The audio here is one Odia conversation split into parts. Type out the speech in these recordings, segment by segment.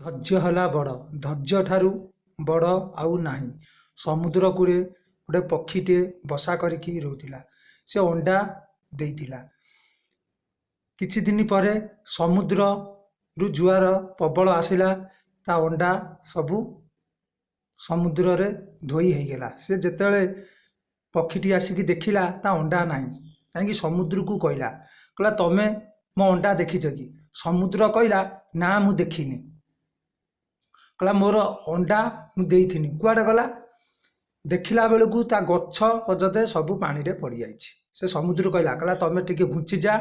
ଧୈର୍ଯ୍ୟ ହେଲା ବଡ଼, ଧୈର୍ଯ୍ୟ ଠାରୁ ବଡ଼ ଆଉ ନାହିଁ। ସମୁଦ୍ର କୂଳେ ଗୋଟେ ପକ୍ଷୀଟିଏ ବସା କରିକି ରହୁଥିଲା। ସେ ଅଣ୍ଡା ଦେଇଥିଲା। କିଛି ଦିନ ପରେ ସମୁଦ୍ରରୁ ଜୁଆର ପ୍ରବଳ ଆସିଲା। ତା ଅଣ୍ଡା ସବୁ ସମୁଦ୍ରରେ ଧୋଇ ହେଇଗଲା। ସେ ଯେତେବେଳେ ପକ୍ଷୀଟି ଆସିକି ଦେଖିଲା ତା ଅଣ୍ଡା ନାହିଁ। କାହିଁକି ସମୁଦ୍ରକୁ କହିଲା ତମେ ମୋ ଅଣ୍ଡା ଦେଖିଛ କି? ସମୁଦ୍ର କହିଲା ନା ମୁଁ ଦେଖିନି। କହିଲା ମୋର ଅଣ୍ଡା ମୁଁ ଦେଇଥିନି, କୁଆଡ଼େ ଗଲା? ଦେଖିଲା ବେଳକୁ ତା ଗଛ ପର୍ଯ୍ୟନ୍ତ ସବୁ ପାଣିରେ ପଡ଼ିଯାଇଛି। ସେ ସମୁଦ୍ର କହିଲା ତମେ ଟିକେ ଘୁଞ୍ଚିଯା,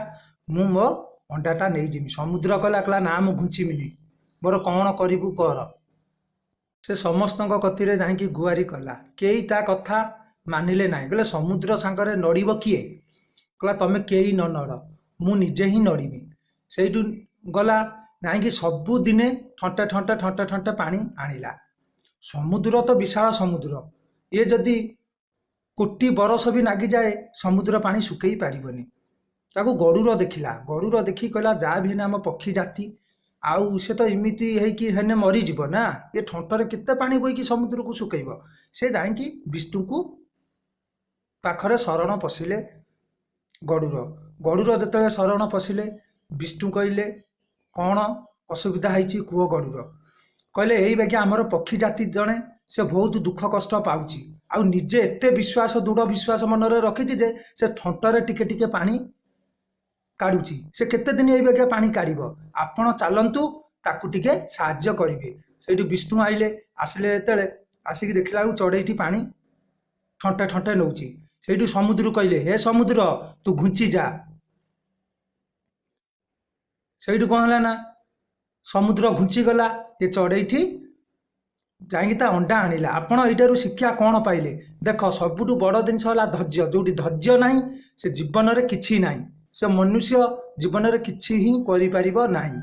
ମୁଁ ମୋ ଅଣ୍ଡାଟା ନେଇଯିବି। ସମୁଦ୍ର କହିଲା ନା ମୁଁ ଘୁଞ୍ଚିବିନି, ମୋର କ'ଣ କରିବୁ କର। ସେ ସମସ୍ତଙ୍କ କତିରେ ଯାଇକି ଗୁହାରି କଲା, କେହି ତା କଥା ମାନିଲେ ନାହିଁ। କହିଲେ ସମୁଦ୍ର ସାଙ୍ଗରେ ନଡ଼ିବ କିଏ? କହିଲା ତମେ କେହି ନ ନଡ଼, ମୁଁ ନିଜେ ହିଁ ନଡ଼ିବି। ସେଇଠୁ ଗଲା ଯାଇକି ସବୁଦିନେ ଠଣ୍ଟେ ଠଣ୍ଟେ ଠଣ୍ଟେ ଠଣ୍ଟେ ପାଣି ଆଣିଲା। ସମୁଦ୍ର ତ ବିଶାଳ ସମୁଦ୍ର, ଇଏ ଯଦି କୋଟି ବରଷ ବି ଲାଗିଯାଏ ସମୁଦ୍ର ପାଣି ଶୁଖେଇ ପାରିବନି। ତାକୁ ଗରୁଡ଼ ଦେଖିଲା, ଗରୁଡ଼ ଦେଖି କହିଲା ଯାହା ବି ହେନେ ଆମ ପକ୍ଷୀ ଜାତି, ଆଉ ସେ ତ ଏମିତି ହେଇକି ହେନେ ମରିଯିବ ନା, ଏ ଠଣ୍ଟରେ କେତେ ପାଣି ବୋହିକି ସମୁଦ୍ରକୁ ଶୁଖେଇବ। ସେ ଯାଇକି ବିଷ୍ଣୁଙ୍କୁ ପାଖରେ ଶରଣ ପଶିଲେ। ଗରୁଡ଼ ଯେତେବେଳେ ଶରଣ ପଶିଲେ, ବିଷ୍ଣୁ କହିଲେ କ'ଣ ଅସୁବିଧା ହେଇଛି କୁହ ଗରୁଡ଼। କହିଲେ ଏଇ ବାକି ଆମର ପକ୍ଷୀ ଜାତି ଜଣେ, ସେ ବହୁତ ଦୁଃଖ କଷ୍ଟ ପାଉଛି, ଆଉ ନିଜେ ଏତେ ବିଶ୍ୱାସ ଦୃଢ଼ ବିଶ୍ୱାସ ମନରେ ରଖିଛି ଯେ ସେ ଠଣ୍ଟରେ ଟିକେ ଟିକେ ପାଣି କାଢୁଛି। ସେ କେତେ ଦିନ ଏଇ ବାକି ପାଣି କାଢିବ? ଆପଣ ଚାଲନ୍ତୁ ତାକୁ ଟିକେ ସାହାଯ୍ୟ କରିବେ। ସେଇଠୁ ବିଷ୍ଣୁ ଆସିଲେ ଯେତେବେଳେ ଆସିକି ଦେଖିଲା ବେଳକୁ ଚଢ଼େଇଟି ପାଣି ଠଣ୍ଟେ ଠଣ୍ଟେ ନଉଛି। ସେଇଠୁ ସମୁଦ୍ର କହିଲେ ହେ ସମୁଦ୍ର ତୁ ଘୁଞ୍ଚି ଯା। ସେଇଠୁ କ'ଣ ହେଲା ନା ସମୁଦ୍ର ଘୁଞ୍ଚିଗଲା। ଏ ଚଢ଼େଇଟି ଯାଇକି ତା ଅଣ୍ଡା ଆଣିଲା। ଆପଣ ଏଇଟାରୁ ଶିକ୍ଷା କ'ଣ ପାଇଲେ? ଦେଖ ସବୁଠୁ ବଡ଼ ଜିନିଷ ହେଲା ଧୈର୍ଯ୍ୟ। ଯୋଉଠି ଧୈର୍ଯ୍ୟ ନାହିଁ ସେ ଜୀବନରେ କିଛି ନାହିଁ, ସେ ମନୁଷ୍ୟ ଜୀବନରେ କିଛି ହିଁ କରିପାରିବ ନାହିଁ।